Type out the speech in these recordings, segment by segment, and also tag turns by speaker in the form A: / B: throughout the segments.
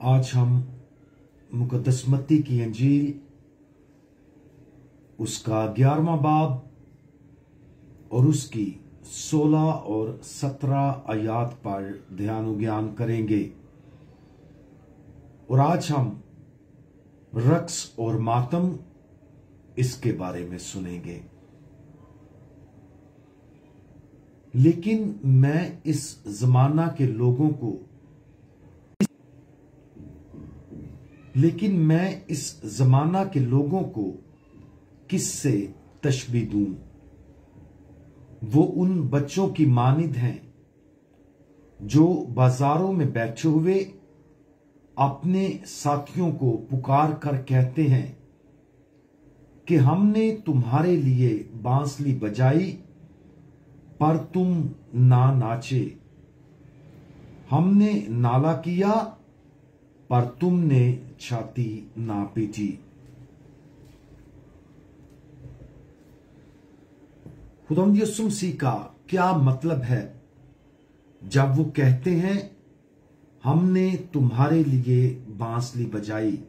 A: आज हम मुकद्दस मत्ती की अंजील उसका 11वां बाब और उसकी 16 और 17 आयात पर ध्यान ज्ञान करेंगे। और आज हम रक्स और मातम इसके बारे में सुनेंगे। लेकिन मैं इस जमाना के लोगों को किससे तशबीह दूं? वो उन बच्चों की मानिंद हैं जो बाजारों में बैठे हुए अपने साथियों को पुकार कर कहते हैं कि हमने तुम्हारे लिए बांसुरी बजाई पर तुम ना नाचे, हमने नाला किया पर तुमने छाती ना पीटी। खुदावंद यीशु मसीह का क्या मतलब है जब वो कहते हैं हमने तुम्हारे लिए बांसुरी बजाई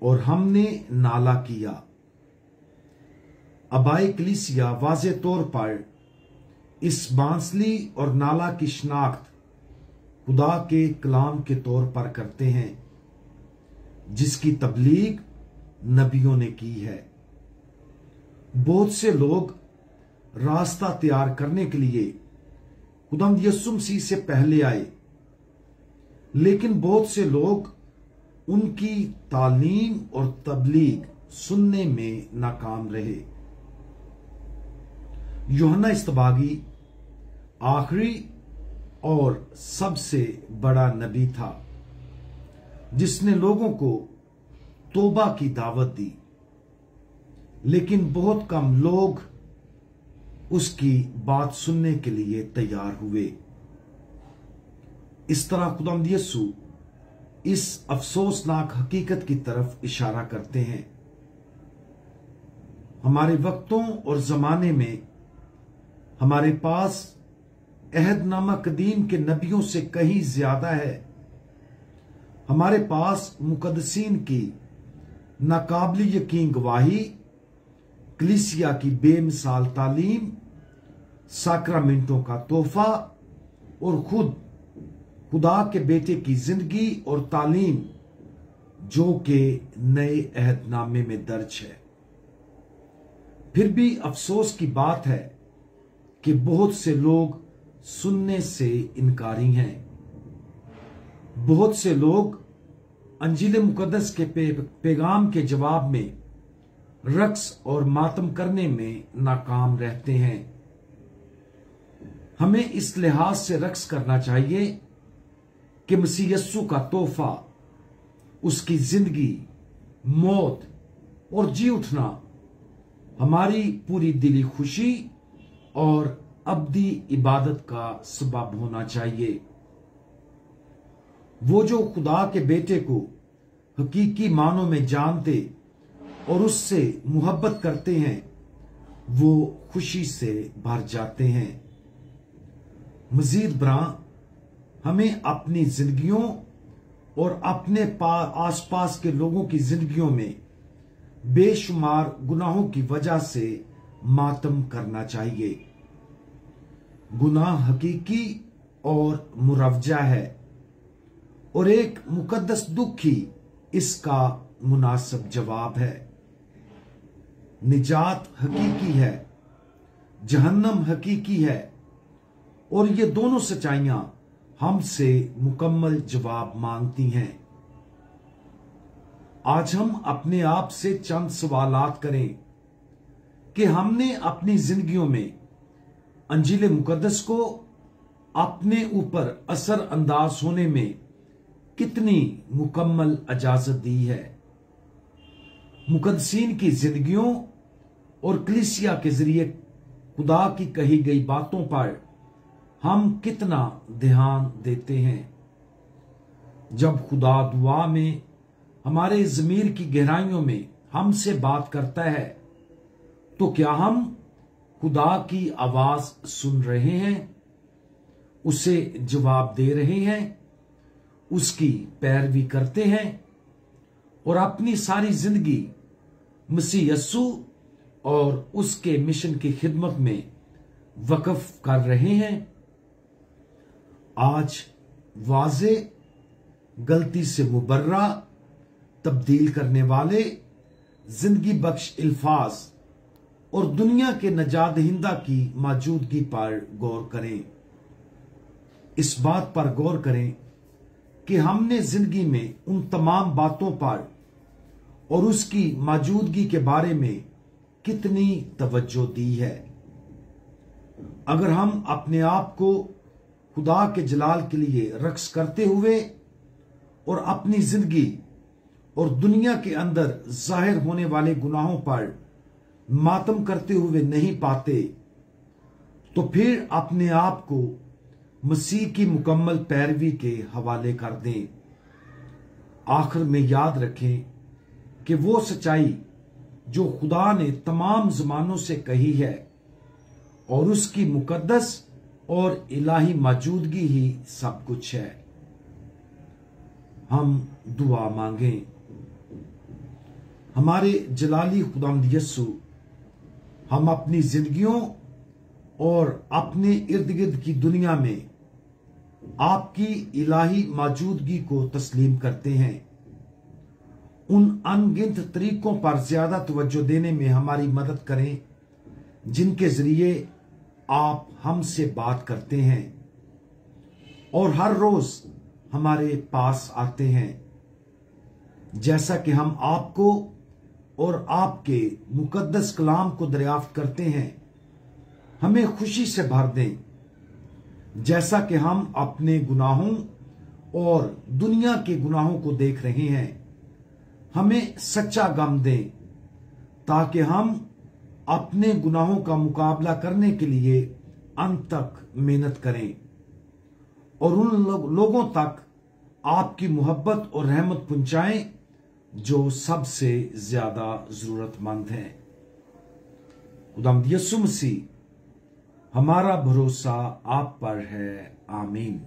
A: और हमने नाला किया? अबाए कलीसिया वाज़े तौर पर इस बांसुरी और नाला की शिनाख्त खुदा के कलाम के तौर पर करते हैं जिसकी तबलीग नबियों ने की है। बहुत से लोग रास्ता तैयार करने के लिए खुदावंद यीशु मसीह से पहले आए, लेकिन बहुत से लोग उनकी तालीम और तबलीग सुनने में नाकाम रहे। यूहन्ना इस्तबागी आखिरी और सबसे बड़ा नबी था जिसने लोगों को तौबा की दावत दी, लेकिन बहुत कम लोग उसकी बात सुनने के लिए तैयार हुए। इस तरह खुदावंद यीशु इस अफसोसनाक हकीकत की तरफ इशारा करते हैं। हमारे वक्तों और जमाने में हमारे पास अहदनामा कदीम के नबियों से कहीं ज्यादा है। हमारे पास मुकद्दसीन की नाकाबिल यकीन गवाही, कलीसिया की बेमिसाल तालीम, साक्रामेंटों का तोहफा और खुद खुदा के बेटे की जिंदगी और तालीम जो कि नए अहदनामे में दर्ज है। फिर भी अफसोस की बात है कि बहुत से लोग सुनने से इनकारी हैं। बहुत से लोग अंजील मुकद्दस के पैगाम के जवाब में रक्स और मातम करने में नाकाम रहते हैं। हमें इस लिहाज से रक्स करना चाहिए कि मसीह यस्सु का तोहफा, उसकी जिंदगी, मौत और जी उठना हमारी पूरी दिली खुशी और अब्दी इबादत का सबब होना चाहिए। वो जो खुदा के बेटे को हकीकी मानों में जानते और उससे मुहब्बत करते हैं, वो खुशी से भर जाते हैं। मजीद बरां हमें अपनी जिंदगियों और अपने आसपास के लोगों की जिंदगियों में बेशुमार गुनाहों की वजह से मातम करना चाहिए। गुनाह हकीकी और मुरवजा है और एक मुकद्दस दुख ही इसका मुनासिब जवाब है। निजात हकीकी है, जहन्नम हकीकी है और ये दोनों सच्चाइयां हमसे मुकम्मल जवाब मांगती हैं। आज हम अपने आप से चंद सवालात करें कि हमने अपनी जिंदगियों में अंजील मुकद्दस को अपने ऊपर असर अंदाज होने में कितनी मुकम्मल इजाजत दी है। मुकद्दसीन की जिंदगियों और कलीसिया के जरिए खुदा की कही गई बातों पर हम कितना ध्यान देते हैं। जब खुदा दुआ में हमारे ज़मीर की गहराइयों में हमसे बात करता है, तो क्या हम खुदा की आवाज सुन रहे हैं, उसे जवाब दे रहे हैं उसकी पैरवी करते हैं और अपनी सारी जिंदगी मसीह यस्सु और उसके मिशन की खिदमत में वक्फ कर रहे हैं, आज वाजे गलती से मुबर्रा तब्दील करने वाले जिंदगी बख्श अल्फाज और दुनिया के नजात दहिंदा की मौजूदगी पर गौर करें। इस बात पर गौर करें कि हमने जिंदगी में उन तमाम बातों पर और उसकी मौजूदगी के बारे में कितनी तवज्जो दी है। अगर हम अपने आप को खुदा के जलाल के लिए रक्स करते हुए और अपनी जिंदगी और दुनिया के अंदर जाहिर होने वाले गुनाहों पर मातम करते हुए नहीं पाते, तो फिर अपने आप को मसीह की मुकम्मल पैरवी के हवाले कर दें। आखिर में याद रखें कि वो सच्चाई जो खुदा ने तमाम जमानों से कही है और उसकी मुकद्दस और इलाही मौजूदगी ही सब कुछ है। हम दुआ मांगें। हमारे जलाली खुदावंद यस्सु, हम अपनी जिंदगियों और अपने इर्द गिर्द की दुनिया में आपकी इलाही मौजूदगी को तस्लीम करते हैं। उन अनगिनत तरीकों पर ज्यादा तवज्जो देने में हमारी मदद करें जिनके जरिए आप हमसे बात करते हैं और हर रोज हमारे पास आते हैं। जैसा कि हम आपको और आपके मुकद्दस कलाम को दरियाफ्त करते हैं, हमें खुशी से भर दें। जैसा कि हम अपने गुनाहों और दुनिया के गुनाहों को देख रहे हैं, हमें सच्चा गम दें ताकि हम अपने गुनाहों का मुकाबला करने के लिए अंत तक मेहनत करें और उन लोगों तक आपकी मोहब्बत और रहमत पहुंचाएं जो सबसे ज्यादा जरूरतमंद हैं। खुदावंद यीशु मसीह, हमारा भरोसा आप पर है। आमीन।